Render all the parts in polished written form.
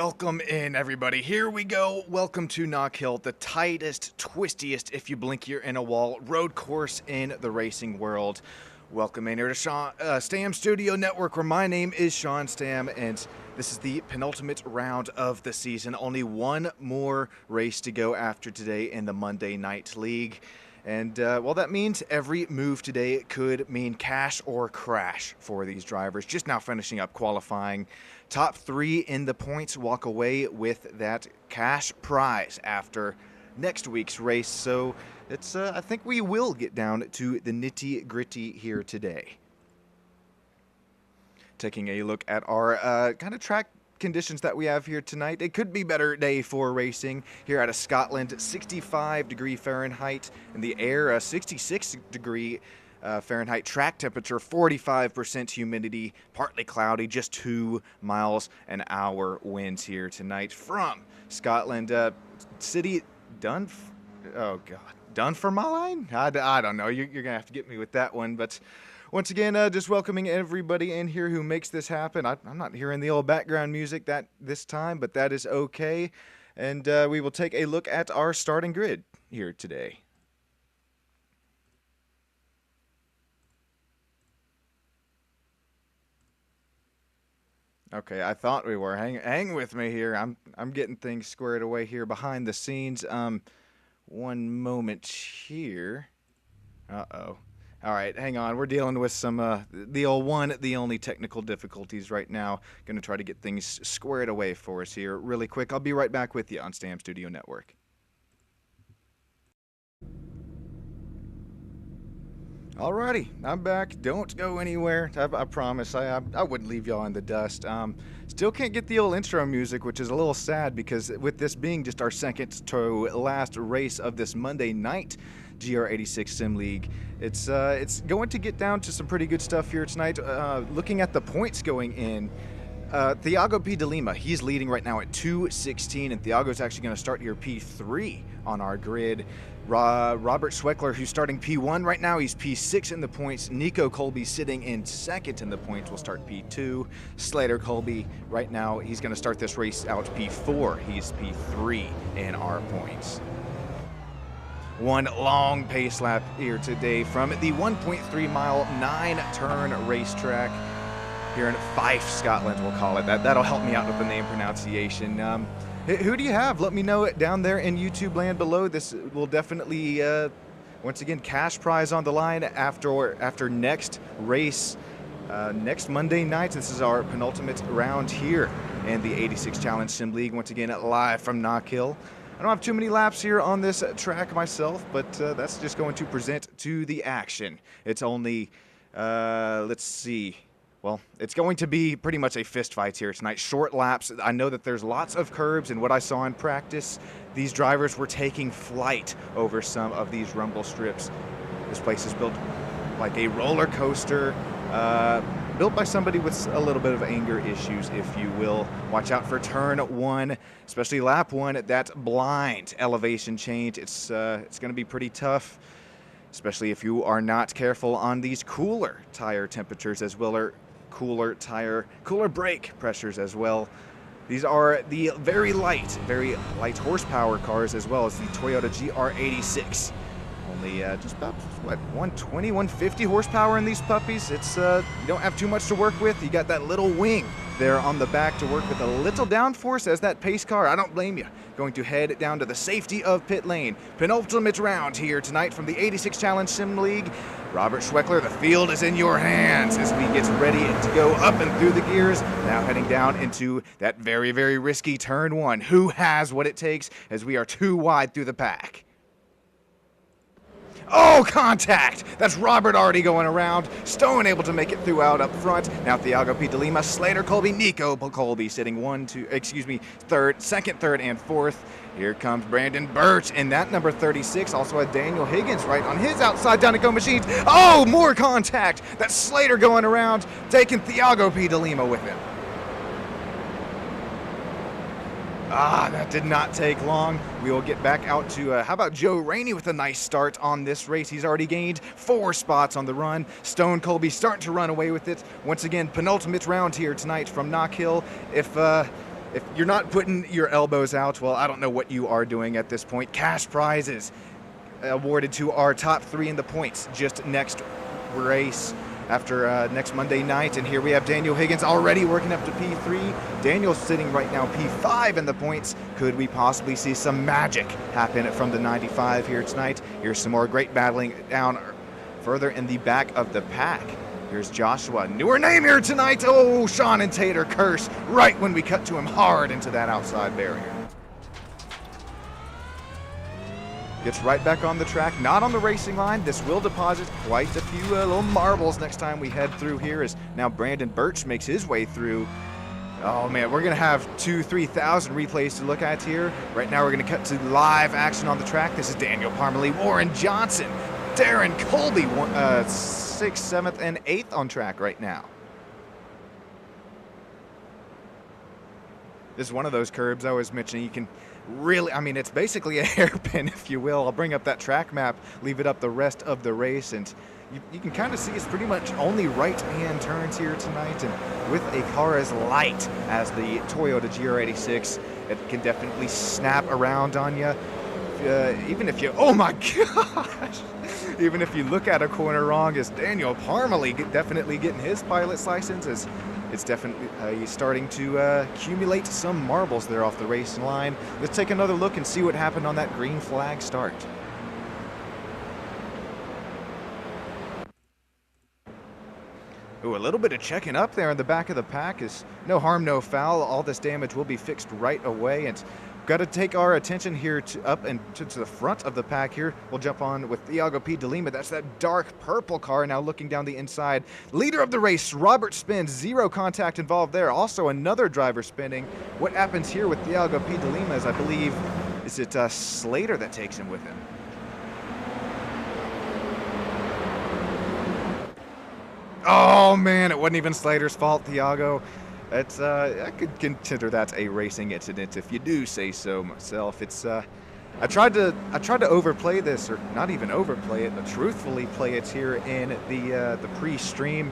Welcome in, everybody. Here we go. Welcome to Knockhill, the tightest, twistiest, if you blink you're in a wall, road course in the racing world. Welcome in here to Stam Studio Network, where my name is Sean Stam, and this is the penultimate round of the season. Only one more race to go after today in the Monday Night League. And, well, that means every move today could mean cash or crash for these drivers. Just now finishing up qualifying. Top three in the points walk away with that cash prize after next week's race. So it's, I think we will get down to the nitty-gritty here today. Taking a look at our kind of track conditions that we have here tonight. It could be better day for racing here out of Scotland. 65-degree Fahrenheit in the air, 66-degree Fahrenheit track temperature, 45% humidity, partly cloudy, just 2 miles an hour winds here tonight from Scotland. City Dunfermline? I don't know. You're gonna have to get me with that one, but once again, just welcoming everybody in here who makes this happen. I'm not hearing the old background music this time, but that is okay. And we will take a look at our starting grid here today. Okay, I thought we were. Hang with me here. I'm getting things squared away here behind the scenes. One moment here. Uh-oh. All right, hang on. We're dealing with some, the only technical difficulties right now. Going to try to get things squared away for us here really quick. I'll be right back with you on Stam Studio Network. Alrighty, I'm back. Don't go anywhere. I promise. I wouldn't leave y'all in the dust. Still can't get the old intro music, which is a little sad because with this being just our second to last race of this Monday night GR86 Sim League, it's going to get down to some pretty good stuff here tonight. Looking at the points going in, Thiago P. de Lima, he's leading right now at 2:16, and Thiago's actually going to start here P3 on our grid. Robert Schweckler, who's starting P1 right now, he's P6 in the points. Nico Colby sitting in second in the points will start P2. Slater Colby right now, he's going to start this race out P4. He's P3 in our points. One long pace lap here today from the 1.3 mile 9-turn racetrack here in Fife, Scotland, we'll call it. That'll help me out with the name pronunciation. Who do you have? Let me know it down there in YouTube land below. This will definitely, once again, cash prize on the line after next race, next Monday night. This is our penultimate round here in the 86 Challenge Sim League. Once again, live from Knockhill. I don't have too many laps here on this track myself, but that's just going to present to the action. It's only, let's see. Well, it's going to be pretty much a fist fight here tonight. Short laps. I know that there's lots of curbs, and what I saw in practice, these drivers were taking flight over some of these rumble strips. This place is built like a roller coaster, built by somebody with a little bit of anger issues, if you will. Watch out for turn one, especially lap one, that blind elevation change. It's going to be pretty tough, especially if you are not careful on these cooler tire temperatures as well, or cooler brake pressures as well. These are the very light horsepower cars, as well as the Toyota GR86. Only just about, what, 120, 150 horsepower in these puppies. It's you don't have too much to work with. You got that little wing there on the back to work with, a little downforce as that pace car. I don't blame you. Going to head down to the safety of pit lane. Penultimate round here tonight from the 86 Challenge Sim League. Robert Schweckler, the field is in your hands as we get ready to go up and through the gears. Now heading down into that very, very risky turn one. Who has what it takes as we are too wide through the pack? Oh, contact! That's Robert already going around. Stone able to make it through out up front. Now Thiago P. de Lima, Slater Colby, Nico Colby sitting second, third, and fourth. Here comes Brandon Birch in that number 36. Also had Daniel Higgins right on his outside down to go machines. Oh, more contact! That's Slater going around, taking Thiago P. de Lima with him. That did not take long. We will get back out to, how about Joe Rainey with a nice start on this race. He's already gained 4 spots on the run. Stone Colby starting to run away with it. Once again, penultimate round here tonight from Knockhill. If If you're not putting your elbows out, well, I don't know what you are doing at this point. Cash prizes awarded to our top 3 in the points just next race after next Monday night. And here we have Daniel Higgins already working up to P3. Daniel's sitting right now P5 in the points. Could we possibly see some magic happen from the 95 here tonight? Here's some more great battling down further in the back of the pack. Here's Joshua, newer name here tonight. Oh, Sean and Tater curse right when we cut to him hard into that outside barrier. Gets right back on the track, not on the racing line. This will deposit quite a few little marbles next time we head through here, as now Brandon Birch makes his way through. Oh man, we're gonna have 2,000-3,000 replays to look at here. Right now we're gonna cut to live action on the track. This is Daniel Parmalee, Warren Johnson, Darren Colby, 6th, 7th, and 8th on track right now. This is one of those curbs I was mentioning. You can really, I mean, it's basically a hairpin, if you will. I'll bring up that track map, leave it up the rest of the race, and you can kind of see it's pretty much only right-hand turns here tonight. And with a car as light as the Toyota GR86, it can definitely snap around on you. Even if you, oh my gosh, even if you look at a corner wrong, as Daniel Parmalee definitely getting his pilot's license, as it's definitely starting to accumulate some marbles there off the racing line. Let's take another look and see what happened on that green flag start. Ooh, a little bit of checking up there in the back of the pack is no harm, no foul. All this damage will be fixed right away, and got to take our attention here up and to the front of the pack here. We'll jump on with Thiago P. de Lima. That's that dark purple car now looking down the inside. Leader of the race, Robert spins. Zero contact involved there. Also another driver spinning. What happens here with Thiago P. de Lima is, I believe, is it Slater that takes him with him. Oh man, it wasn't even Slater's fault, Thiago. It's I could consider that a racing incident if you do say so myself. It's I tried to overplay this, or not even overplay it, but truthfully play it here in the pre-stream.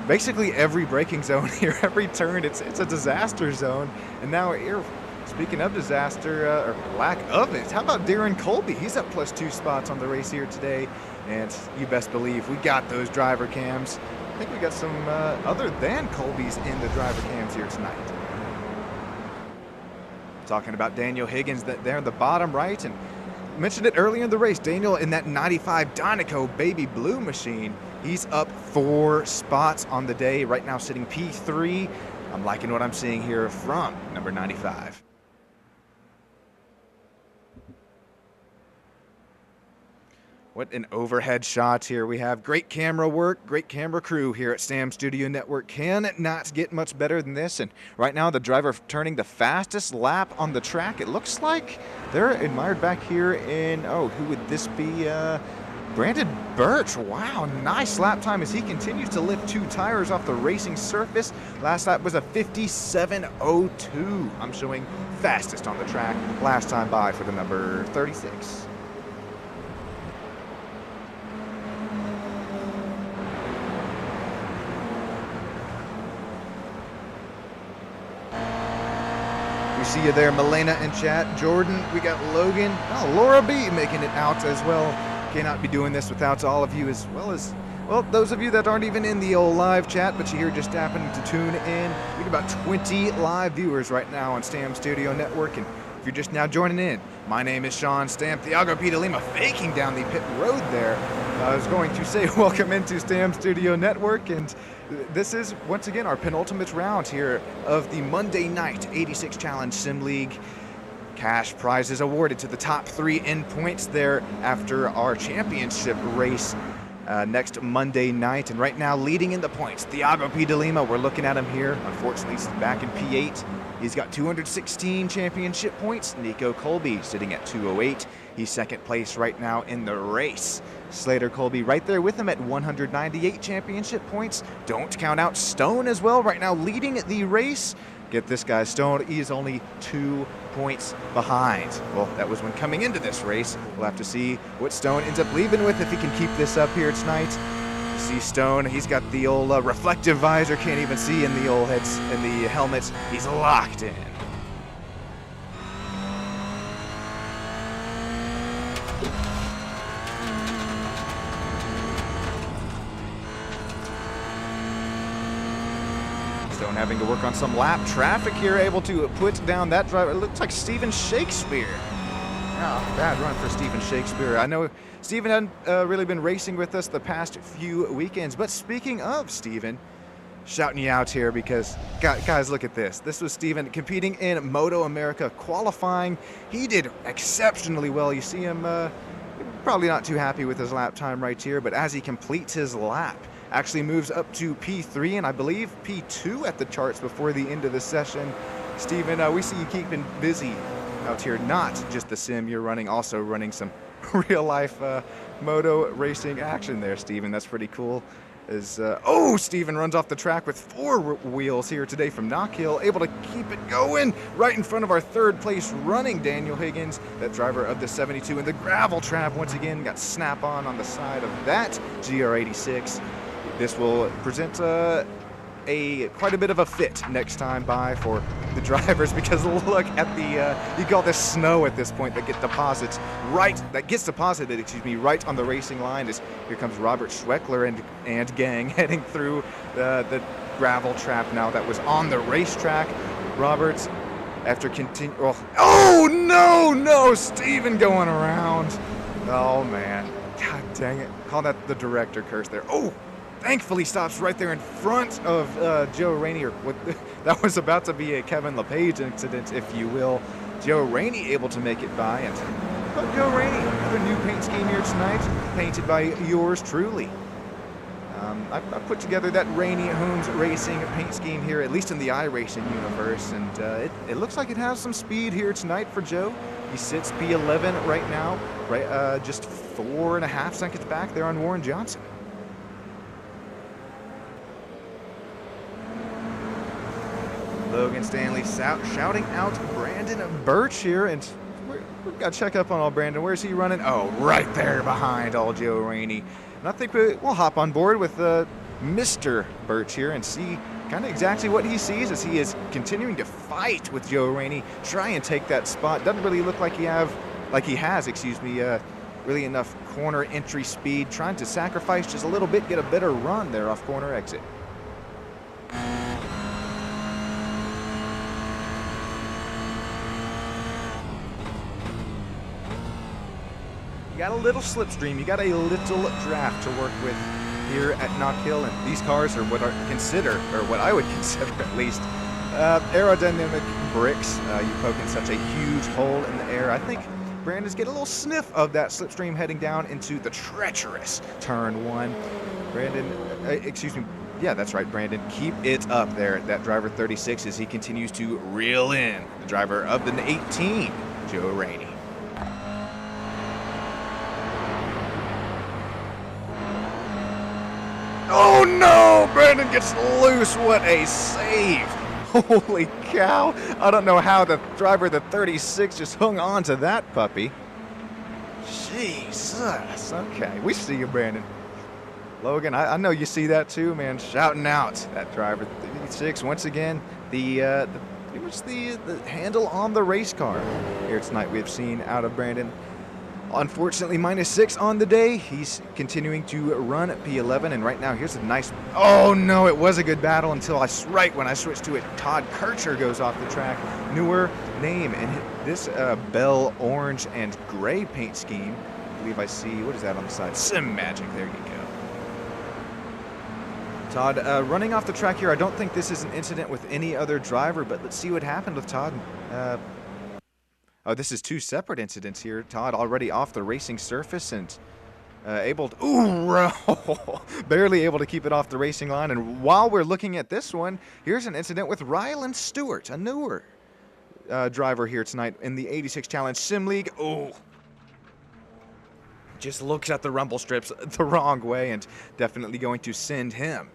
Basically every braking zone here, every turn, it's a disaster zone. And now here, speaking of disaster, or lack of it, how about Darren Colby? He's up +2 spots on the race here today, and you best believe we got those driver cams. I think we got some other than Colby's in the driver cams here tonight. Talking about Daniel Higgins there in the bottom right, and mentioned it earlier in the race. Daniel in that 95 Dinoco baby blue machine. He's up 4 spots on the day. Right now sitting P3. I'm liking what I'm seeing here from number 95. What an overhead shot here we have. Great camera work, great camera crew here at Sam Studio Network. Can not get much better than this. And right now the driver turning the fastest lap on the track. It looks like they're admired back here in, oh, who would this be? Brandon Birch. Wow, nice lap time as he continues to lift 2 tires off the racing surface. Last lap was a 57.02. I'm showing fastest on the track last time by for the number 36. See you there, Milena in chat. Jordan, we got Logan. Oh, Laura B making it out as well. Cannot be doing this without all of you, as well, those of you that aren't even in the old live chat, but you're here just happening to tune in. We got about 20 live viewers right now on Stam Studio Network, and if you're just now joining in, my name is Sean Stam. Thiago P. de Lima faking down the pit road there. I was going to say welcome into Stam Studio Network, and this is, once again, our penultimate round here of the Monday night 86 Challenge Sim League. Cash prizes awarded to the top 3 in points there after our championship race next Monday night. And right now, leading in the points, Thiago P. de Lima. We're looking at him here. Unfortunately, he's back in P8. He's got 216 championship points. Nico Colby sitting at 208. He's second place right now in the race. Slater Colby right there with him at 198 championship points. Don't count out Stone as well, right now leading the race. Get this guy, Stone, he is only 2 points behind. Well, that was when coming into this race. We'll have to see what Stone ends up leaving with if he can keep this up here tonight. You see Stone, he's got the old reflective visor, can't even see in the old heads, in the helmets. He's locked in. having to work on some lap traffic here, able to put down that driver. It looks like Steven Shakespeare. Oh, bad run for Steven Shakespeare. I know Steven hadn't really been racing with us the past few weekends, but speaking of Steven, shouting you out here because, guys, look at this. This was Steven competing in Moto America qualifying. He did exceptionally well. You see him probably not too happy with his lap time right here, but as he completes his lap, actually moves up to P3 and I believe P2 at the charts before the end of the session. Steven, we see you keeping busy out here, not just the sim you're running, also running some real life moto racing action there, Steven. That's pretty cool. Oh, Steven runs off the track with 4 wheels here today from Knockhill, able to keep it going right in front of our 3rd place running Daniel Higgins, that driver of the 72, and the gravel trap once again got snap on the side of that GR86. This will present quite a bit of a fit next time by for the drivers, because look at the you call this snow at this point that gets deposited right on the racing line. As here comes Robert Schweckler and gang heading through the gravel trap now that was on the racetrack. Roberts, after oh no, Steven going around. Oh man, god dang it, call that the director curse there. Oh, thankfully stops right there in front of Joe Rainey. That was about to be a Kevin LePage incident, if you will. Joe Rainey able to make it by, and Joe Rainey, another new paint scheme here tonight, painted by yours truly. I put together that Rainey Holmes Racing paint scheme here, at least in the iRacing universe, and it looks like it has some speed here tonight for Joe. He sits P11 right now, just 4.5 seconds back there on Warren Johnson. Logan Stanley shouting out Brandon Birch here, and we've got to check up on old Brandon. Where's he running? Oh, right there behind old Joe Rainey. And I think we'll hop on board with Mr. Birch here and see kind of exactly what he sees as he is continuing to fight with Joe Rainey, try and take that spot. Doesn't really look like he has, really enough corner entry speed, trying to sacrifice just a little bit, get a better run there off corner exit. You got a little slipstream, you got a little draft to work with here at Knockhill, and these cars are what I would consider at least, aerodynamic bricks. You poke in such a huge hole in the air. I think Brandon's getting a little sniff of that slipstream heading down into the treacherous turn 1. Yeah, that's right, Brandon. Keep it up there at that driver 36 as he continues to reel in the driver of the 18, Joe Rainey. Oh no! Brandon gets loose. What a save! Holy cow! I don't know how the driver, the 36, just hung on to that puppy. Jesus. Okay, we see you, Brandon. Logan, I know you see that too, man. Shouting out that driver, 36. Once again, the handle on the race car here tonight we've seen out of Brandon. Unfortunately, -6 on the day. He's continuing to run at P11, and right now here's a nice. Oh no, it was a good battle until right when I switched to it. Todd Kircher goes off the track. Newer name, and this bell orange and gray paint scheme. I believe I see. What is that on the side? Sim Magic. There you go. Todd running off the track here. I don't think this is an incident with any other driver, but let's see what happened with Todd. Oh, this is 2 separate incidents here. Todd already off the racing surface and able to, barely able to keep it off the racing line. And while we're looking at this one, here's an incident with Ryland Stewart, a newer driver here tonight in the 86 Challenge Sim League. Oh, just looks at the rumble strips the wrong way and definitely going to send him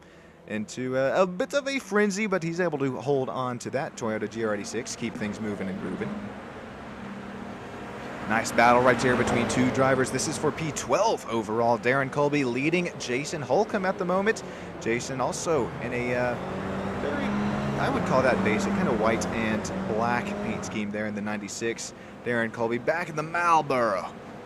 into a bit of a frenzy, but he's able to hold on to that Toyota GR86, keep things moving and grooving. Nice battle right there between 2 drivers. This is for P12 overall. Darren Colby leading Jason Holcomb at the moment. Jason also in a very, I would call that basic, kind of white and black paint scheme there in the 96. Darren Colby back in the Marlboro.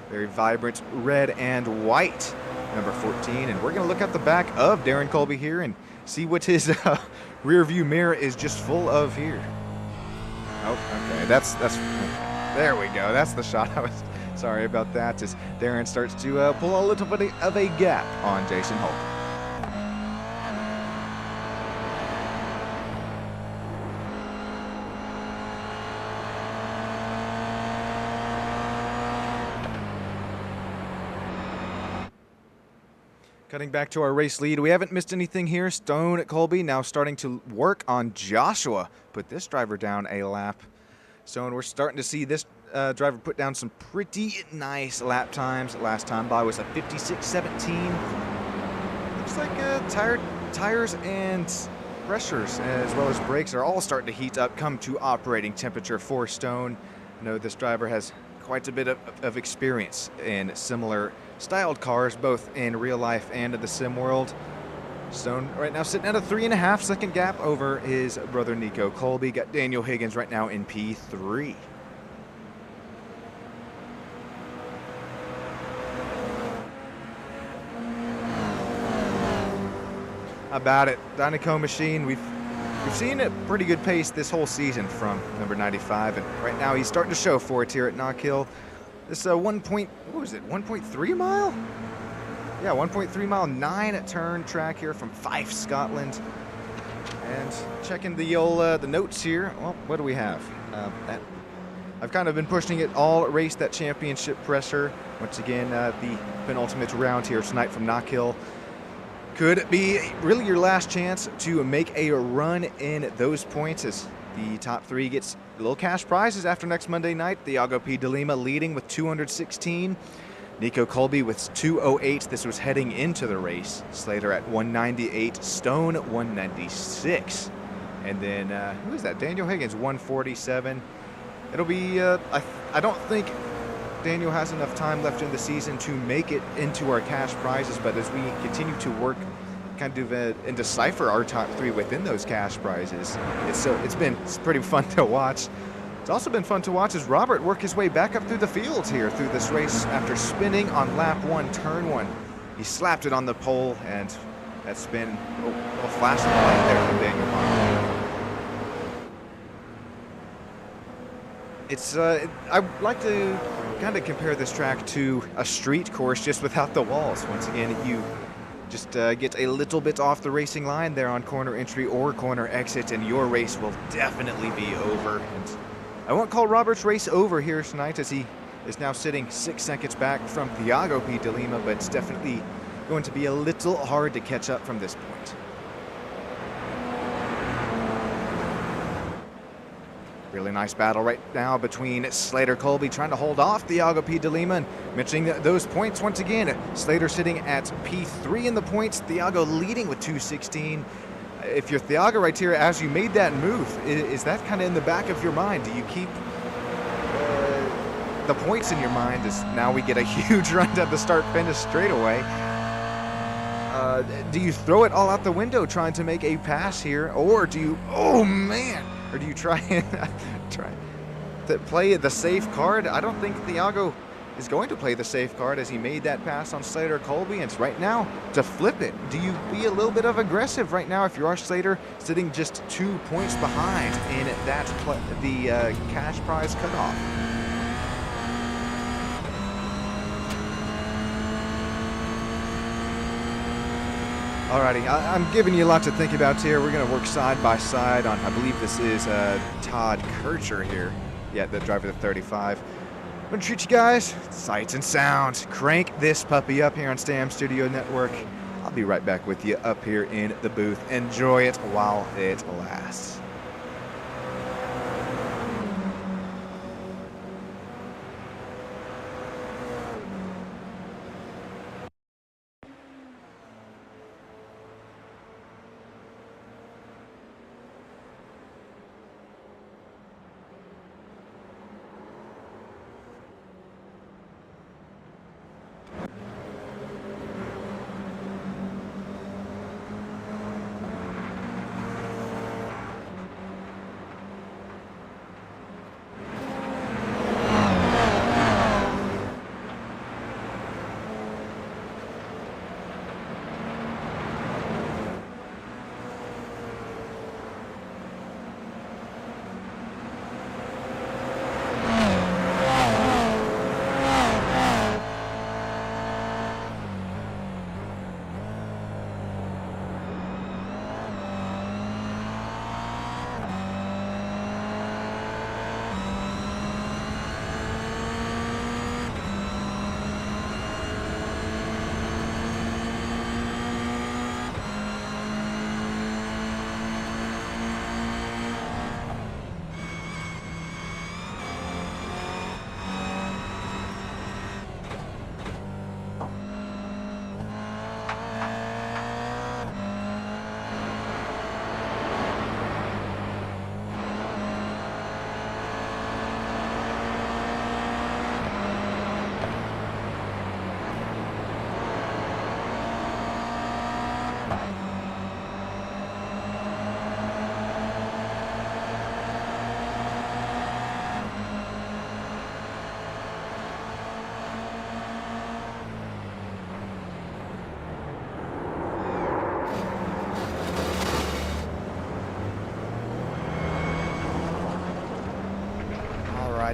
Very vibrant red and white, number 14. And we're going to look at the back of Darren Colby here and see what his rear view mirror is just full of here. Oh, okay, that's there we go. That's the shot I was sorry about that. As Darren starts to pull a little bit of a gap on Jason Holt. Cutting back to our race lead, we haven't missed anything here. Stone Colby now starting to work on Joshua. Put this driver down a lap. Stone, we're starting to see this driver put down some pretty nice lap times. Last time by was a 56.17. Looks like tires and pressures as well as brakes are all starting to heat up, come to operating temperature for Stone. I know this driver has quite a bit of experience in similar styled cars, both in real life and in the sim world. Stone right now sitting at a 3.5 second gap over his brother Nico Colby. Got Daniel Higgins right now in P3. About it, Dynaco machine. We've seen a pretty good pace this whole season from number 95, and right now he's starting to show for it here at Knockhill. This 1.3 mile? Yeah, 1.3 mile, 9-turn track here from Fife, Scotland. And checking the old the notes here. Well, what do we have? I've kind of been pushing it all race, that championship pressure. Once again, the penultimate round here tonight from Knockhill. Could be really your last chance to make a run in those points, as the top 3 gets little cash prizes after next Monday night. Thiago P. De Lima leading with 216. Nico Colby with 208. This was heading into the race. Slater at 198. Stone 196. And then, who is that? Daniel Higgins, 147. It'll be, I don't think Daniel has enough time left in the season to make it into our cash prizes, but as we continue to work kind of and decipher our top 3 within those cash prizes, it's been pretty fun to watch. It's also been fun to watch as Robert work his way back up through the fields here through this race after spinning on lap 1, turn 1. He slapped it on the pole, and that spin, a flash of the light there from Daniel Bond. It's I'd like to kind of compare this track to a street course, just without the walls. Once again, you just get a little bit off the racing line there on corner entry or corner exit, and your race will definitely be over. And I won't call Robert's race over here tonight, as he is now sitting 6 seconds back from Thiago P. De Lima, but it's definitely going to be a little hard to catch up from this point. Really nice battle right now between Slater Colby trying to hold off Thiago P. De Lima, and mentioning those points once again. Slater sitting at P3 in the points, Thiago leading with 216. If you're Thiago right here, as you made that move, is that kind of in the back of your mind? Do you keep the points in your mind as now we get a huge run to the start-finish straightaway? Do you throw it all out the window trying to make a pass here, or do you, oh man, or do you try to play the safe card? I don't think Thiago is going to play the safe card, as he made that pass on Slater Colby, and it's right now to flip it. Do you be a little bit of aggressive right now if you are Slater, sitting just 2 points behind in that the cash prize cutoff? Alrighty, I'm giving you a lot to think about here. We're going to work side by side on, I believe this is Todd Kircher here. Yeah, the driver of the 35. I'm going to treat you guys sights and sounds. Crank this puppy up here on Stam Studio Network. I'll be right back with you up here in the booth. Enjoy it while it lasts.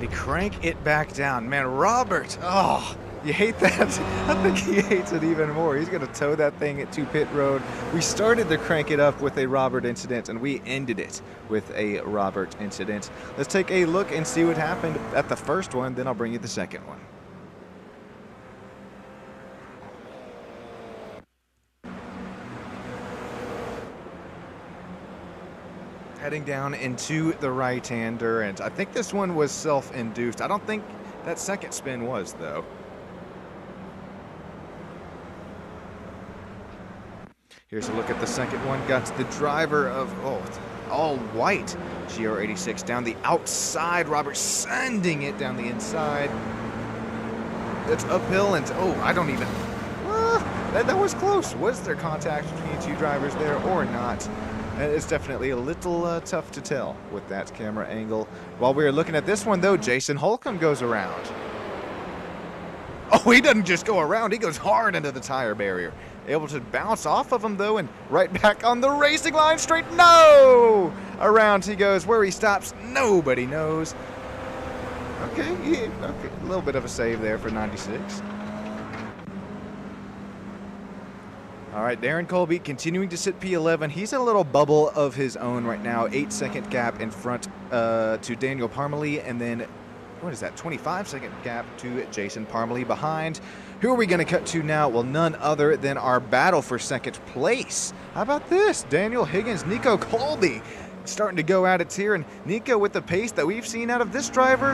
Alrighty, crank it back down. Man, Robert, oh, you hate that? I think he hates it even more. He's going to tow that thing to pit road. We started to crank it up with a Robert incident, and we ended it with a Robert incident. Let's take a look and see what happened at the first one, then I'll bring you the second one. Heading down into the right-hander, and I think this one was self-induced. I don't think that second spin was, though. Here's a look at the second one. Got the driver of, all white GR86 down the outside. Robert sending it down the inside. It's uphill, and I don't even, that was close. Was there contact between two drivers there or not? It's definitely a little tough to tell with that camera angle. While we were looking at this one, though, Jason Holcomb goes around. Oh, he doesn't just go around. He goes hard into the tire barrier. Able to bounce off of him, though, and right back on the racing line straight. No! Around he goes. Where he stops, nobody knows. Okay, okay. A little bit of a save there for 96. All right, Darren Colby continuing to sit P11. He's in a little bubble of his own right now. 8-second gap in front to Daniel Parmalee, and then, what is that, 25-second gap to Jason Parmalee behind. Who are we going to cut to now? Well, none other than our battle for second place. How about this? Daniel Higgins, Nico Colby starting to go at it here, and Nico with the pace that we've seen out of this driver,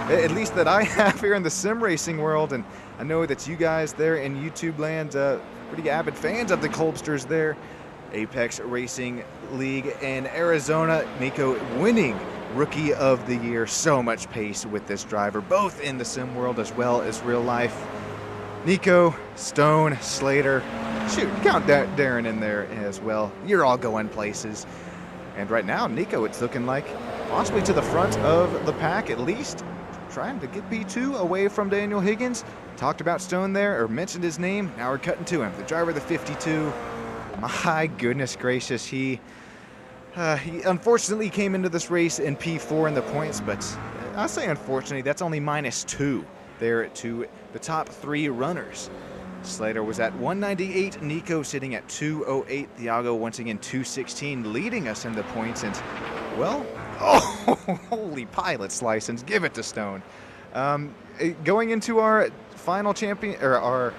at least that I have here in the sim racing world, and I know that you guys there in YouTube land, pretty avid fans of the Colbsters there. Apex Racing League in Arizona. Nico winning Rookie of the Year. So much pace with this driver, both in the sim world as well as real life. Nico, Stone, Slater, shoot, count Darren in there as well. You're all going places. And right now, Nico, it's looking like possibly to the front of the pack at least, trying to get P2 away from Daniel Higgins. Talked about Stone there, or mentioned his name. Now we're cutting to him. The driver of the 52. My goodness gracious, he unfortunately came into this race in P4 in the points, but I say unfortunately, that's only -2 there to the top 3 runners. Slater was at 198, Nico sitting at 208, Thiago once again 216, leading us in the points, and, well, holy pilot's license, give it to Stone. Going into our final champion, or our,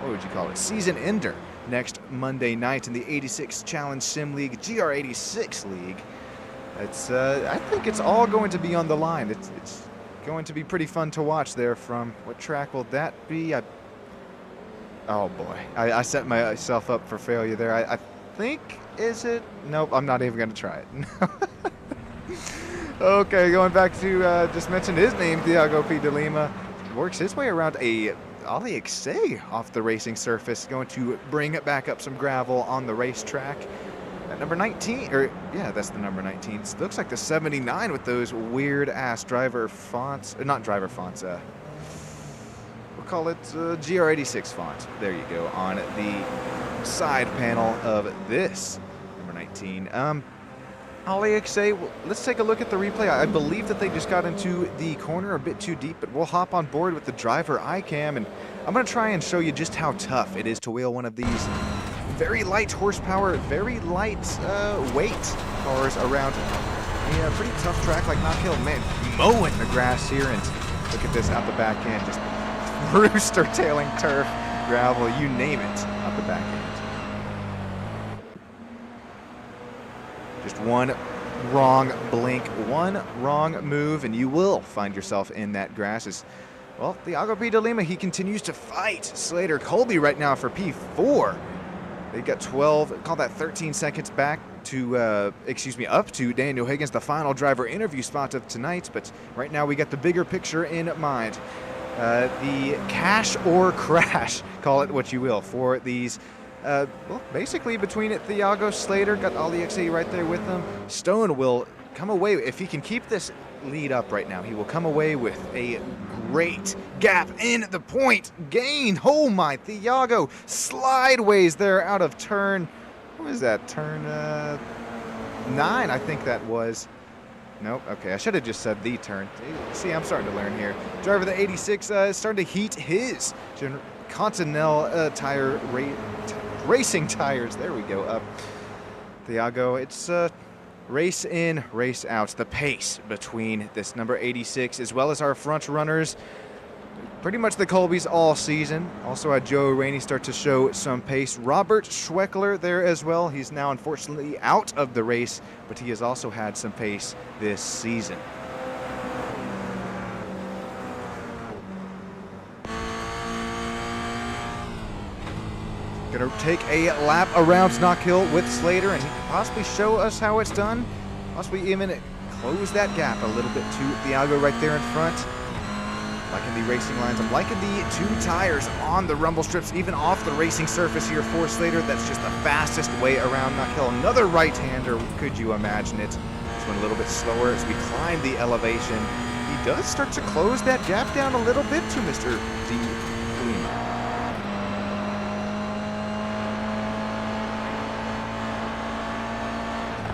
what would you call it, season ender next Monday night in the 86 Challenge Sim League, GR86 League. It's, I think it's all going to be on the line. It's going to be pretty fun to watch there. From what track will that be? Oh boy, I set myself up for failure there. I think, is it? Nope, I'm not even gonna try it. Okay, going back to, just mentioned his name, Thiago P. de Lima. Works his way around a Ollie Xe off the racing surface, going to bring it back up some gravel on the racetrack. At number 19, or yeah, that's the number 19. It looks like the 79 with those weird ass driver fonts, not driver fonts, we'll call it GR86 font. There you go, on the side panel of this number 19. Ollie Xe, well, let's take a look at the replay. I believe that they just got into the corner a bit too deep, but we'll hop on board with the driver iCam, and I'm going to try and show you just how tough it is to wheel one of these very light horsepower, very light weight cars around a pretty tough track like Knockhill. Man, mowing the grass here, and look at this out the back end, just rooster tailing turf, gravel, you name it, out the back end. Just one wrong blink, one wrong move, and you will find yourself in that grass. As well, Thiago P. de Lima, he continues to fight Slater Colby right now for P4. They got 12, call that 13 seconds back to, up to Daniel Higgins, the final driver interview spot of tonight. But right now we got the bigger picture in mind. The cash or crash, call it what you will, for these. Well, basically between it, Thiago, Slater, got Ollie Xe right there with them. Stone will come away, if he can keep this lead up right now, he will come away with a great gap in the point gain. Oh my, Thiago slideways there out of turn, what was that, turn 9, I think that was. Nope. Okay, I should have just said the turn. See, I'm starting to learn here. Driver the 86 is starting to heat his Continental racing tires. There we go. Up. Thiago, it's race in, race out. The pace between this number 86 as well as our front runners. Pretty much the Colbys all season. Also had Joe Rainey start to show some pace. Robert Schweckler there as well. He's now unfortunately out of the race, but he has also had some pace this season. Gonna take a lap around Knockhill with Slater, and he can possibly show us how it's done. Possibly even close that gap a little bit to Thiago right there in front. Liking the racing lines. I'm liking the 2 tires on the rumble strips, even off the racing surface here for Slater. That's just the fastest way around Knockhill. Another right-hander, could you imagine it? This one a little bit slower as we climb the elevation. He does start to close that gap down a little bit to Mr. D. Lima.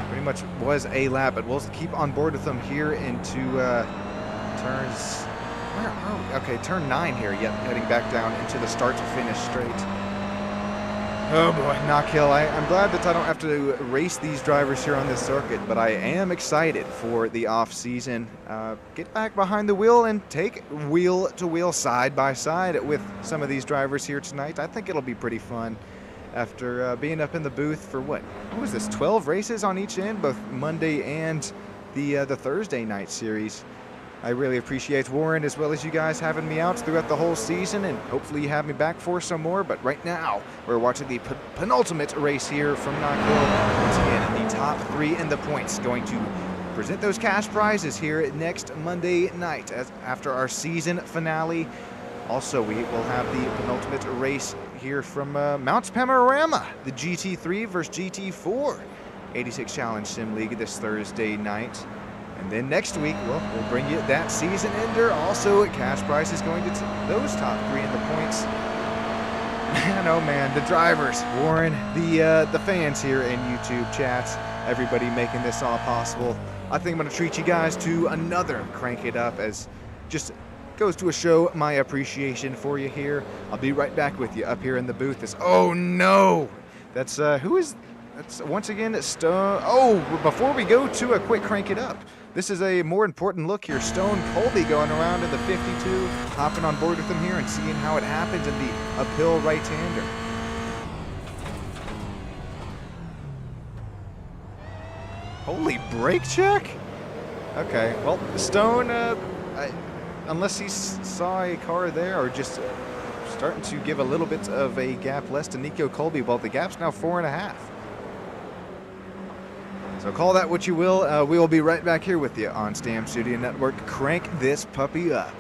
Pretty much was a lap, but we'll keep on board with them here into turns. Where are we? Okay, turn 9 here. Yep, heading back down into the start to finish straight. Oh boy, Knockhill. I'm glad that I don't have to race these drivers here on this circuit, but I am excited for the off season. Get back behind the wheel and take wheel to wheel, side by side with some of these drivers here tonight. I think it'll be pretty fun after being up in the booth for what was this? 12 races on each end, both Monday and the Thursday night series. I really appreciate Warren as well as you guys having me out throughout the whole season, and hopefully you have me back for some more. But right now, we're watching the penultimate race here from Knockhill. Once again, in the top 3 in the points, going to present those cash prizes here next Monday night after our season finale. Also, we will have the penultimate race here from Mount Panorama, the GT3 versus GT4 86 Challenge Sim League this Thursday night. And then next week, well, we'll bring you that season ender. Also, cash prize is going to those top 3 in the points. Man, oh man, the drivers, Warren, the fans here in YouTube chats, everybody making this all possible. I think I'm going to treat you guys to another Crank It Up, as just goes to show my appreciation for you here. I'll be right back with you up here in the booth. Oh no, that's who is? That's once again Stone. Oh, before we go to a quick Crank It Up, this is a more important look here. Stone Colby going around in the 52, hopping on board with him here and seeing how it happens in the uphill right-hander. Holy brake check? Okay, well, Stone, unless he saw a car there or just starting to give a little bit of a gap less to Nico Colby, well, the gap's now 4.5. So call that what you will. We will be right back here with you on Stam Studio Network. Crank this puppy up.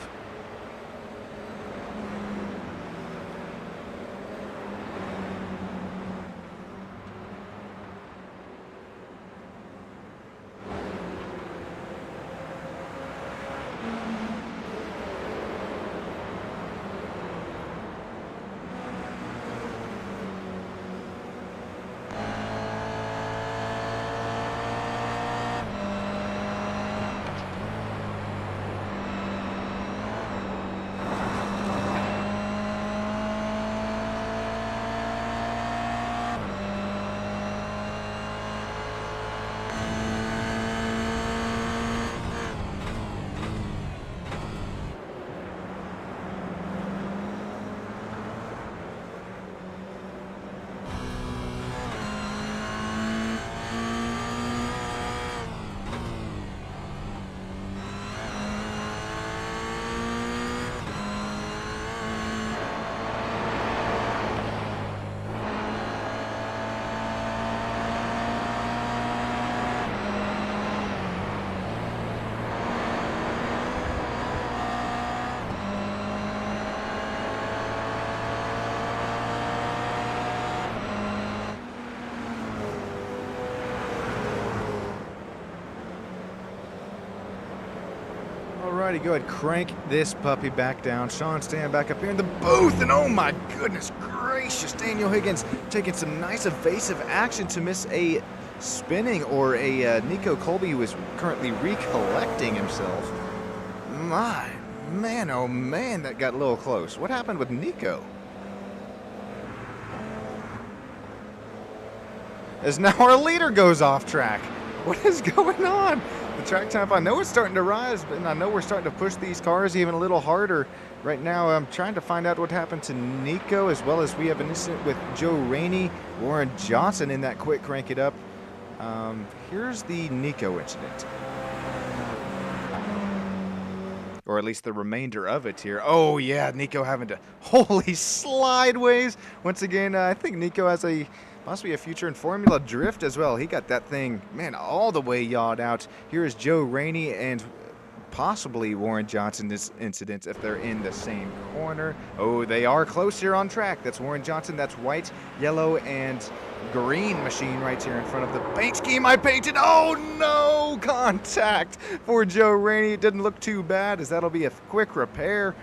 Alrighty, go ahead, crank this puppy back down. Sean, stand back up here in the booth, and oh my goodness gracious, Daniel Higgins taking some nice evasive action to miss a spinning, or a Nico Colby who is currently recollecting himself. My man, oh man, that got a little close. What happened with Nico? As now our leader goes off track. What is going on? The track time, I know it's starting to rise, but I know we're starting to push these cars even a little harder. Right now, I'm trying to find out what happened to Nico, as well as we have an incident with Joe Rainey, Warren Johnson in that quick crank it up. Here's the Nico incident. Or at least the remainder of it here. Oh yeah, Nico having to holy slideways. Once again, I think Nico has possibly a future in Formula Drift as well. He got that thing, man, all the way yawed out. Here is Joe Rainey and possibly Warren Johnson's incident if they're in the same corner. Oh, they are close here on track. That's Warren Johnson. That's white, yellow, and green machine right here in front of the paint scheme I painted. Oh no, contact for Joe Rainey. It didn't look too bad, as that'll be a quick repair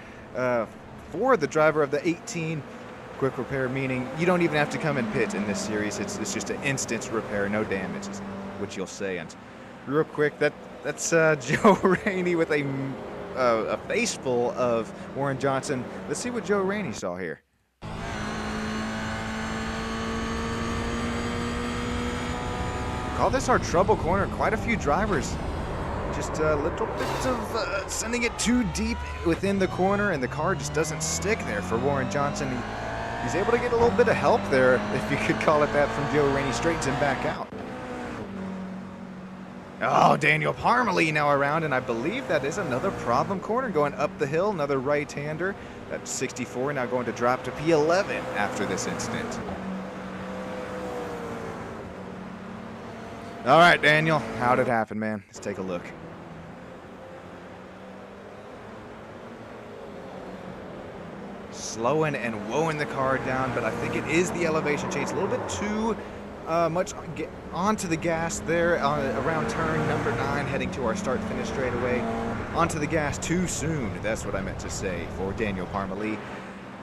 for the driver of the 18. Quick repair meaning you don't even have to come and pit in this series. It's just an instant repair, no damage, is what you'll say. And real quick, that's Joe Rainey with a face full of Warren Johnson. Let's see what Joe Rainey saw here. Call this our trouble corner. Quite a few drivers. Just a little bit of sending it too deep within the corner, and the car just doesn't stick there for Warren Johnson. He's able to get a little bit of help there, if you could call it that, from Joe Rainey. Straightens him back out. Oh, Daniel Parmalee now around, and I believe that is another problem corner going up the hill. Another right-hander. That's 64 now going to drop to P11 after this incident. All right, Daniel, how'd it happen, man? Let's take a look. Slowing and woeing the car down, but I think it is the elevation change. A little bit too much onto the gas there around turn number 9, heading to our start-finish straightaway. Onto the gas too soon. That's what I meant to say for Daniel Parmalee.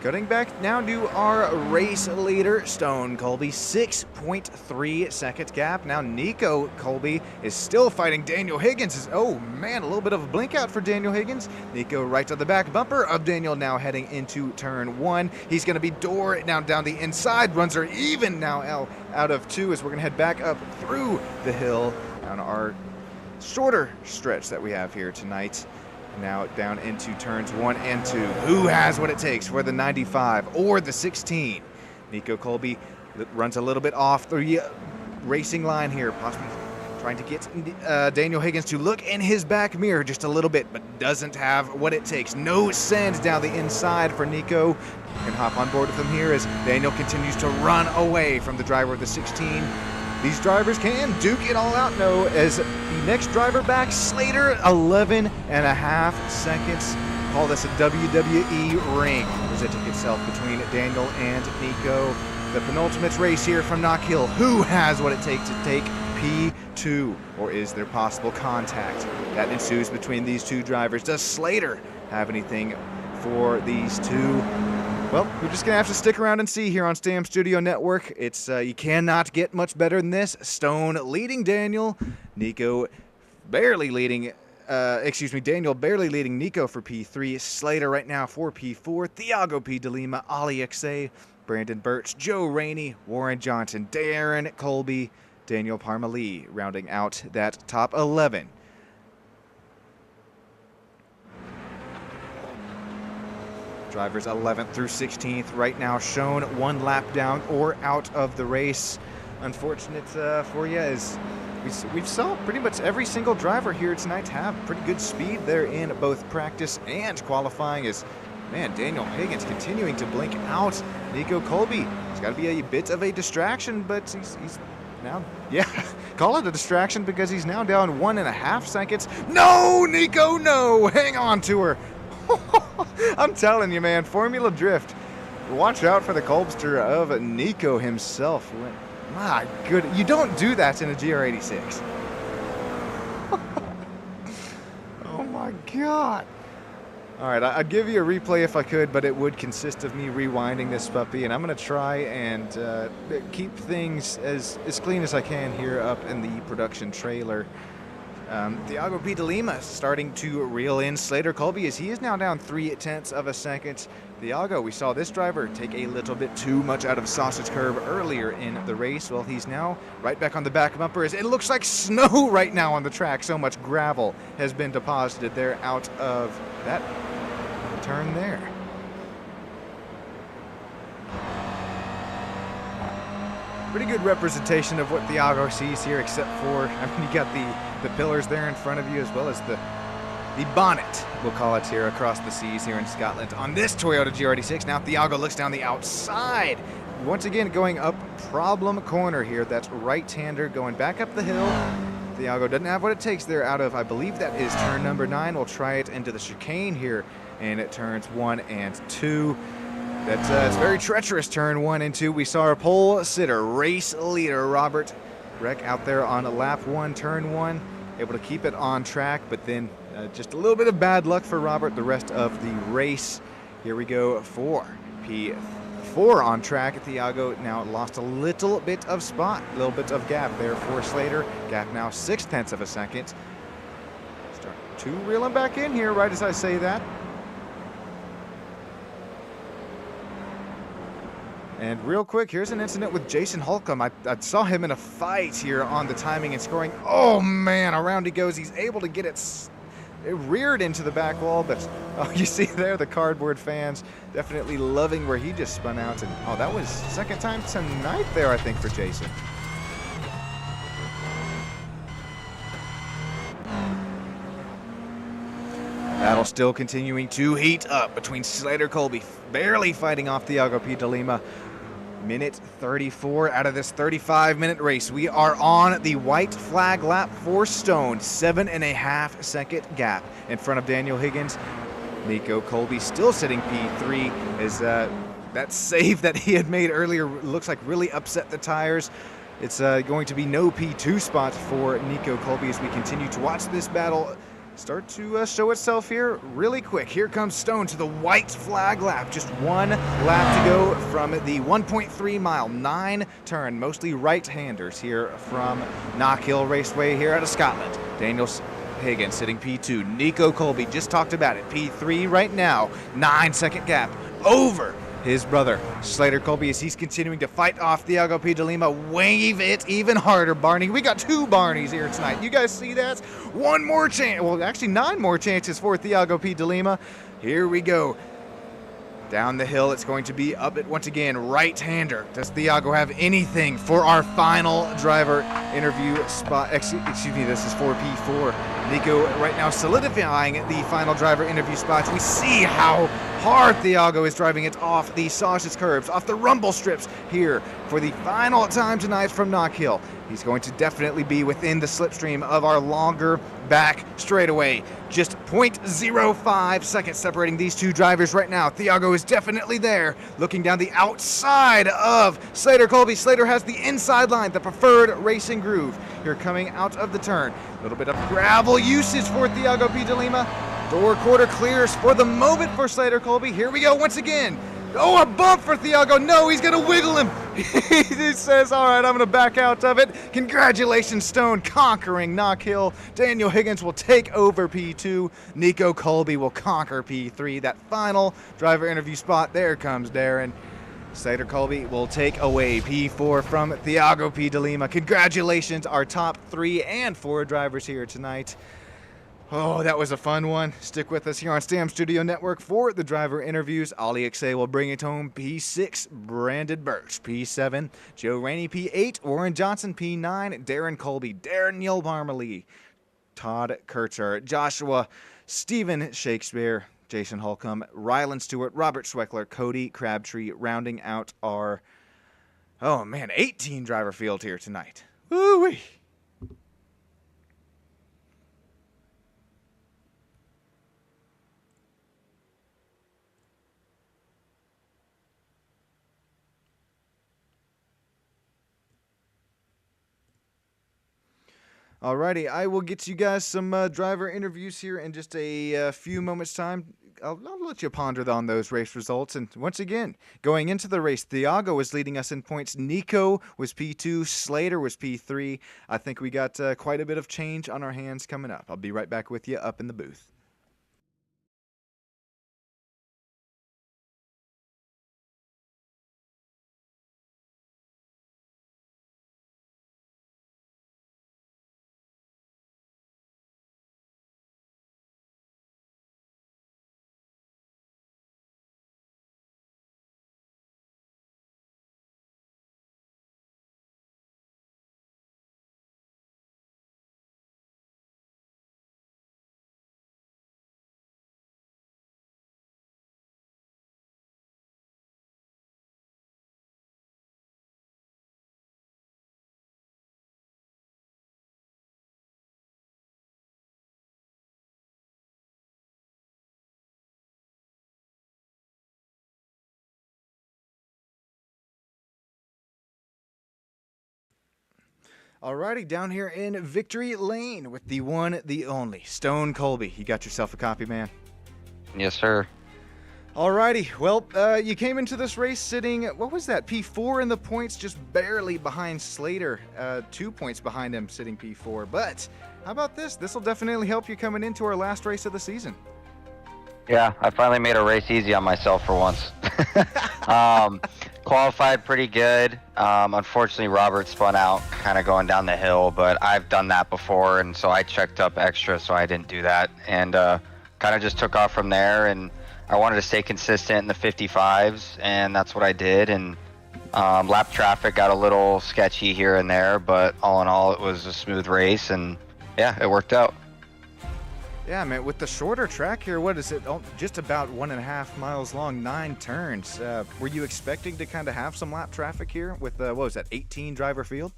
Cutting back now to our race leader, Stone Colby, 6.3 second gap. Now Nico Colby is still fighting Daniel Higgins. Oh man, a little bit of a blink out for Daniel Higgins. Nico right to the back bumper of Daniel now heading into turn 1. He's going to be door now down the inside. Runs are even now out of 2 as we're going to head back up through the hill on our shorter stretch that we have here tonight. Now down into turns 1 and 2. Who has what it takes for the 95 or the 16? Nico Colby runs a little bit off the racing line here, possibly trying to get Daniel Higgins to look in his back mirror just a little bit, but doesn't have what it takes. No send down the inside for Nico. Can hop on board with him here as Daniel continues to run away from the driver of the 16. These drivers can duke it all out, no, as the next driver back, Slater, 11.5 seconds. Call this a WWE ring presenting itself between Daniel and Nico. The penultimate race here from Knockhill. Who has what it takes to take P2? Or is there possible contact that ensues between these two drivers? Does Slater have anything for these two? Well, we're just going to have to stick around and see here on Stam Studio Network. It's you cannot get much better than this. Stone leading Daniel. Nico barely leading, Daniel barely leading Nico for P3. Slater right now for P4. Thiago P. DeLima, Ali XA, Brandon Birch, Joe Rainey, Warren Johnson, Darren Colby, Daniel Parmalee rounding out that top 11. Drivers 11th through 16th right now shown 1 lap down or out of the race. Unfortunate for you is we saw pretty much every single driver here tonight have pretty good speed there in both practice and qualifying. As man, Daniel Higgins continuing to blink out. Nico Colby, he's got to be a bit of a distraction, but he's now, yeah, call it a distraction because he's now down 1.5 seconds. No, Nico, no, hang on to her. I'm telling you, man, Formula Drift. Watch out for the Colbster of Nico himself. My good, you don't do that in a GR86. Oh my God. All right, I'd give you a replay if I could, but it would consist of me rewinding this puppy, and I'm going to try and keep things as clean as I can here up in the production trailer. Thiago P. de Lima starting to reel in Slater Colby as he is now down 0.3 of a second. Thiago, we saw this driver take a little bit too much out of sausage curve earlier in the race. Well, he's now right back on the back bumper as it looks like snow right now on the track. So much gravel has been deposited there out of that turn there. Pretty good representation of what Thiago sees here, except for, I mean, you got the pillars there in front of you, as well as the bonnet, we'll call it, here across the seas here in Scotland on this Toyota GRD6. Now Thiago looks down the outside. Once again, going up problem corner here. That's right-hander going back up the hill. Thiago doesn't have what it takes there out of, I believe that is turn number 9. We'll try it into the chicane here, and it turns 1 and 2. That's very treacherous, turn 1 and 2. We saw our pole sitter, race leader Robert Breck out there on lap 1, turn 1, able to keep it on track, but then just a little bit of bad luck for Robert the rest of the race. Here we go for P4 on track. Thiago now lost a little bit of spot, a little bit of gap there for Slater. Gap now 0.6 of a second. Start to reel him back in here right as I say that. And real quick, here's an incident with Jason Holcomb. I saw him in a fight here on the timing and scoring. Oh man, around he goes. He's able to get it reared into the back wall, but oh, you see there the cardboard fans definitely loving where he just spun out. And oh, that was second time tonight there, I think, for Jason. Battle still continuing to heat up between Slater Colby, barely fighting off Thiago P. de Lima. Minute 34 out of this 35-minute race. We are on the white flag lap for Stone. 7.5 second gap in front of Daniel Higgins. Nico Colby still sitting P3 as that save that he had made earlier looks like really upset the tires. It's going to be no P2 spot for Nico Colby as we continue to watch this battle start to show itself here really quick. Here comes Stone to the white flag lap. Just one lap to go from the 1.3 mile 9 turn, mostly right-handers here from Knockhill Raceway here out of Scotland. Daniel Higgins sitting P2. Nico Colby, just talked about it, P3 right now. 9-second gap over his brother Slater Colby as he's continuing to fight off Thiago P. de Lima. Wave it even harder, Barney. We got 2 Barneys here tonight. You guys see that? 1 more chance. Well, actually 9 more chances for Thiago P. de Lima. Here we go. Down the hill, it's going to be up it once again. Right-hander. Does Thiago have anything for our final driver interview spot? Excuse me, this is for P4. Nico right now solidifying the final driver interview spots. We see how hard Thiago is driving it off the sausage curbs, off the rumble strips here for the final time tonight from Knockhill. He's going to definitely be within the slipstream of our longer back straightaway. Just 0.05 seconds separating these 2 drivers right now. Thiago is definitely there, looking down the outside of Slater Colby. Slater has the inside line, the preferred racing groove. Here coming out of the turn. A little bit of gravel usage for Thiago P. de Lima. Door quarter clears for the moment for Slater Colby. Here we go once again. Oh, a bump for Thiago. No, he's going to wiggle him. He says, all right, I'm going to back out of it. Congratulations, Stone, conquering Knockhill. Daniel Higgins will take over P2. Nico Colby will conquer P3. That final driver interview spot, there comes Darren. Slater Colby will take away P4 from Thiago P. de Lima. Congratulations, our top 3 and 4 drivers here tonight. Oh, that was a fun one. Stick with us here on Stam Studio Network for the driver interviews. Ali Xe will bring it home. P6, Brandon Birch. P7, Joe Rainey. P8, Warren Johnson. P9, Darren Colby. Daniel Parmalee. Todd Kurtzer. Joshua, Stephen Shakespeare. Jason Holcomb. Rylan Stewart. Robert Schweckler. Cody Crabtree. Rounding out our, 18 driver field here tonight. Woo-wee. Alrighty, I will get you guys some driver interviews here in just a few moments' time. I'll let you ponder on those race results. And once again, going into the race, Thiago was leading us in points. Nico was P2. Slater was P3. I think we got quite a bit of change on our hands coming up. I'll be right back with you up in the booth. Alrighty, down here in Victory Lane with the one, the only, Stone Colby. You got yourself a copy, man? Yes, sir. Alrighty, well, you came into this race sitting, what was that, P4 in the points, just barely behind Slater. 2 points behind him, sitting P4. But how about this? This will definitely help you coming into our last race of the season. Yeah, I finally made a race easy on myself for once. Qualified pretty good. Unfortunately, Robert spun out kind of going down the hill, but I've done that before, and so I checked up extra, so I didn't do that. And kind of just took off from there, and I wanted to stay consistent in the 55s, and that's what I did. And lap traffic got a little sketchy here and there, but all in all, it was a smooth race, and yeah, it worked out. Yeah, man, with the shorter track here, what is it? Oh, just about 1.5 miles long, 9 turns. Were you expecting to kind of have some lap traffic here with, what was that, 18 driver field?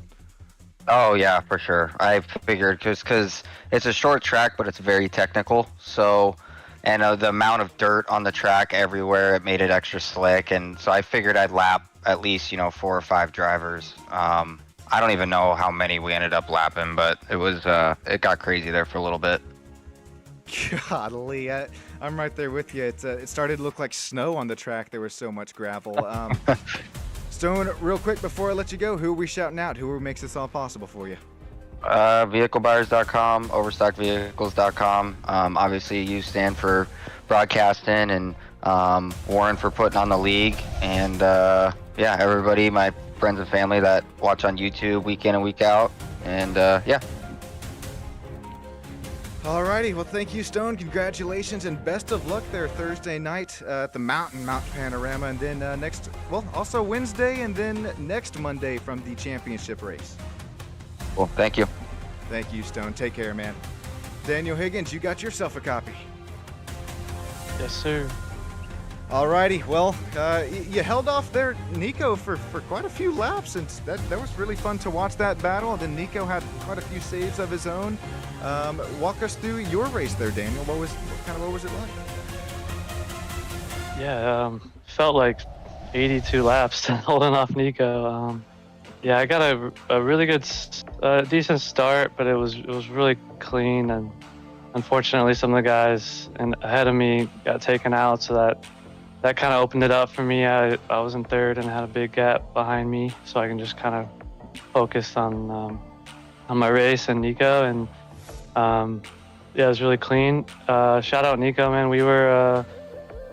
Oh, yeah, for sure. I figured because it's a short track, but it's very technical. So, and the amount of dirt on the track everywhere, it made it extra slick. And so I figured I'd lap at least, 4 or 5 drivers. I don't even know how many we ended up lapping, but it was, it got crazy there for a little bit. Golly, I'm right there with you. It started to look like snow on the track. There was so much gravel. Stone, real quick before I let you go, who are we shouting out? Who makes this all possible for you? Vehiclebuyers.com, overstockvehicles.com. Obviously, you stand for broadcasting, and Warren for putting on the league. And yeah, everybody, my friends and family that watch on YouTube week in and week out. And yeah. Alrighty, well, thank you, Stone. Congratulations and best of luck there Thursday night at the Mount Panorama, and then also Wednesday, and then next Monday from the championship race. Well, thank you. Thank you, Stone. Take care, man. Daniel Higgins, you got yourself a copy. Yes, sir. Alrighty, well, you held off there, Nico, for quite a few laps, and that was really fun to watch that battle. And then Nico had quite a few saves of his own. Walk us through your race there, Daniel. What was it like? Yeah, felt like 82 laps holding off Nico. Yeah, I got a really good, decent start, but it was really clean, and unfortunately, some of the guys ahead of me got taken out, so that kind of opened it up for me. I was in third and had a big gap behind me, so I can just kind of focus on my race and Nico. And yeah, it was really clean. Shout out Nico, man. We were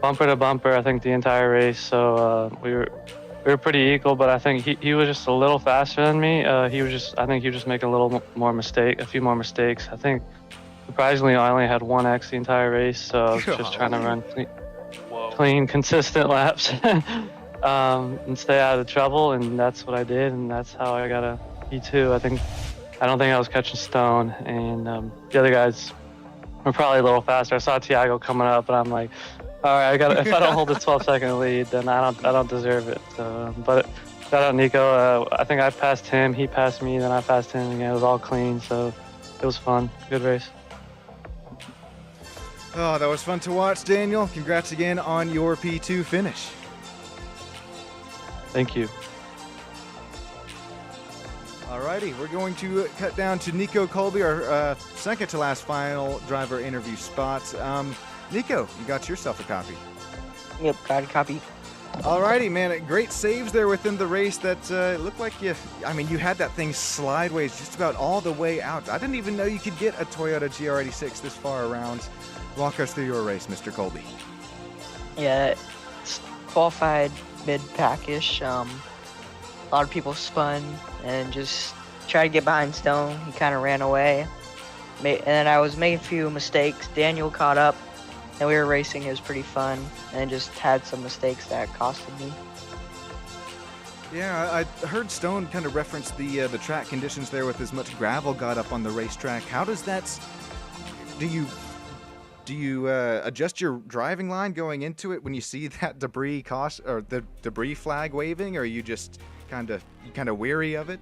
bumper to bumper, I think, the entire race. So we were pretty equal, but I think he was just a little faster than me. I think he was just making a few more mistakes. I think surprisingly, I only had 1X the entire race, so I was just trying to run clean, consistent laps and stay out of trouble, and that's what I did, and that's how I got a P2. I don't think I was catching Stone, and the other guys were probably a little faster. I saw Thiago coming up, and I'm like, all right, if I don't hold the 12-second lead, then I don't deserve it. So, but shout out Nico. I think I passed him, he passed me, then I passed him again. It was all clean, so it was fun. Good race. Oh, that was fun to watch, Daniel. Congrats again on your P2 finish. Thank you. Alrighty, we're going to cut down to Nico Colby, our second to last final driver interview spot. Nico, you got yourself a copy. Yep, got a copy. Alrighty, man, great saves there within the race. That looked like you had that thing slideways just about all the way out. I didn't even know you could get a Toyota GR86 this far around. Walk us through your race, Mr. Colby. Yeah, qualified mid-pack-ish. A lot of people spun and just tried to get behind Stone. He kind of ran away. And then I was making a few mistakes. Daniel caught up, and we were racing. It was pretty fun, and just had some mistakes that costed me. Yeah, I heard Stone kind of reference the track conditions there with as much gravel got up on the racetrack. How does that? Do you adjust your driving line going into it when you see that the debris flag waving, or are you just kind of weary of it?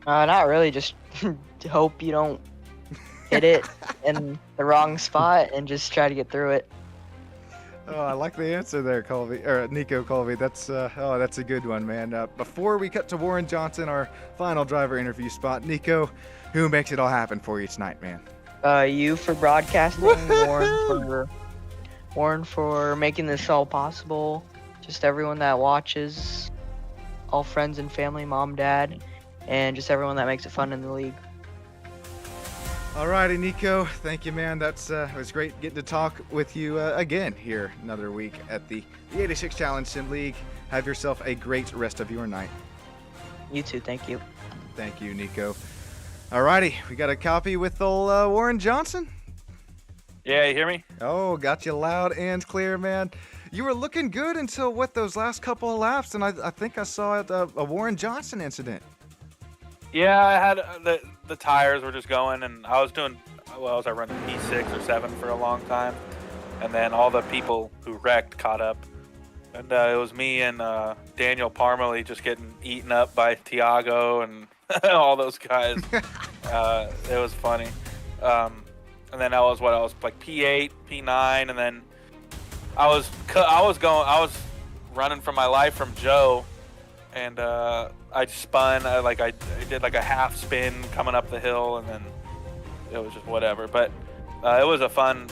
Not really. Just hope you don't hit it in the wrong spot and just try to get through it. Oh, I like the answer there, Nico Colby. That's a good one, man. Before we cut to Warren Johnson, our final driver interview spot, Nico, who makes it all happen for you tonight, man? You for broadcasting, Warren for making this all possible, just everyone that watches, all friends and family, mom, dad, and just everyone that makes it fun in the league. Alrighty, Nico, thank you, man. It was great getting to talk with you again here another week at the 86 Challenge Sim League. Have yourself a great rest of your night. You too, thank you. Thank you, Nico. Alrighty, we got a copy with old Warren Johnson. Yeah, you hear me? Oh, got you loud and clear, man. You were looking good until those last couple of laps, and I think I saw a Warren Johnson incident. Yeah, I had the tires were just going, and I was doing well. I was running P6 or 7 for a long time, and then all the people who wrecked caught up, and it was me and Daniel Parmalee just getting eaten up by Tiago and all those guys. It was funny. And then I was like P8, P9, and then I was running for my life from Joe, and I spun. I did like a half spin coming up the hill, and then it was just whatever. But it was a fun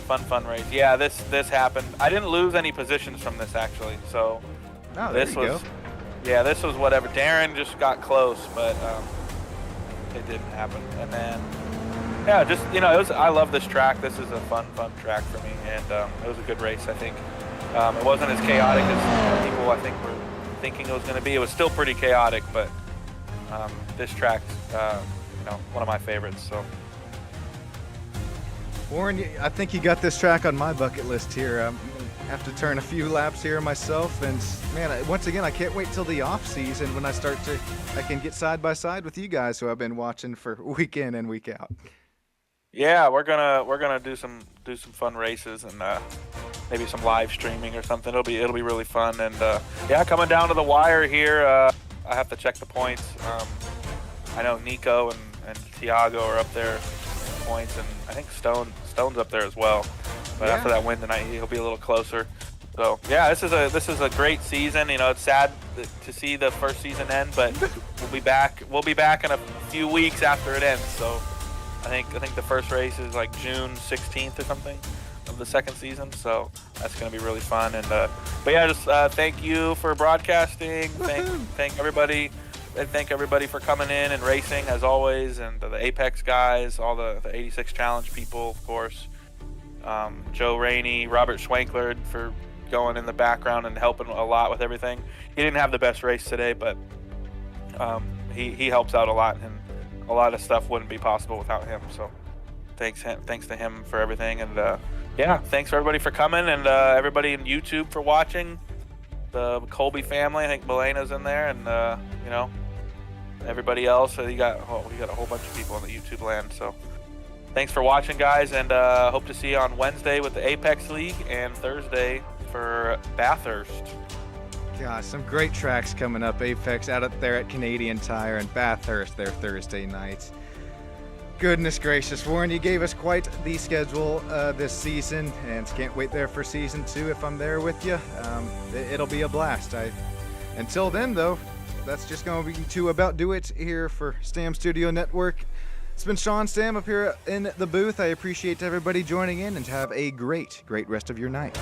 race. Yeah, this happened. I didn't lose any positions from this actually. So this was whatever. Darren just got close, but it didn't happen. And then I love this track. This is a fun track for me, and it was a good race. I think it wasn't as chaotic as people I think were thinking it was going to be. It was still pretty chaotic, but this track's one of my favorites. So Warren, I think you got this track on my bucket list here. I have to turn a few laps here myself, and man, once again, I can't wait till the off season when I can get side by side with you guys who I've been watching for week in and week out. Yeah, we're gonna do some fun races and maybe some live streaming or something. It'll be really fun. And coming down to the wire here, I have to check the points. I know Nico and Tiago are up there in points, and I think Stone's up there as well. But after that win tonight, he'll be a little closer. So yeah, this is a great season. It's sad to see the first season end, but we'll be back. We'll be back in a few weeks after it ends. So I think the first race is like June 16th or something of the second season. So that's gonna be really fun. And but yeah, just thank you for broadcasting. Thank everybody. And thank everybody for coming in and racing as always, and the Apex guys, all the 86 Challenge people, of course. Joe Rainey, Robert Schwankler for going in the background and helping a lot with everything. He didn't have the best race today, but he helps out a lot, and a lot of stuff wouldn't be possible without him. So thanks to him for everything. And thanks for everybody for coming, and everybody in YouTube for watching. The Colby family, I think Melena's in there, and everybody else. So we got a whole bunch of people in the YouTube land. So thanks for watching, guys, and hope to see you on Wednesday with the Apex League and Thursday for Bathurst. Gosh, some great tracks coming up. Apex out up there at Canadian Tire, and Bathurst there Thursday night. Goodness gracious, Warren, you gave us quite the schedule this season, and can't wait there for season 2 if I'm there with you. It'll be a blast. Until then, though, that's just going to be to about do it here for Stam Studio Network. It's been Sean Stam up here in the booth. I appreciate everybody joining in, and have a great rest of your night.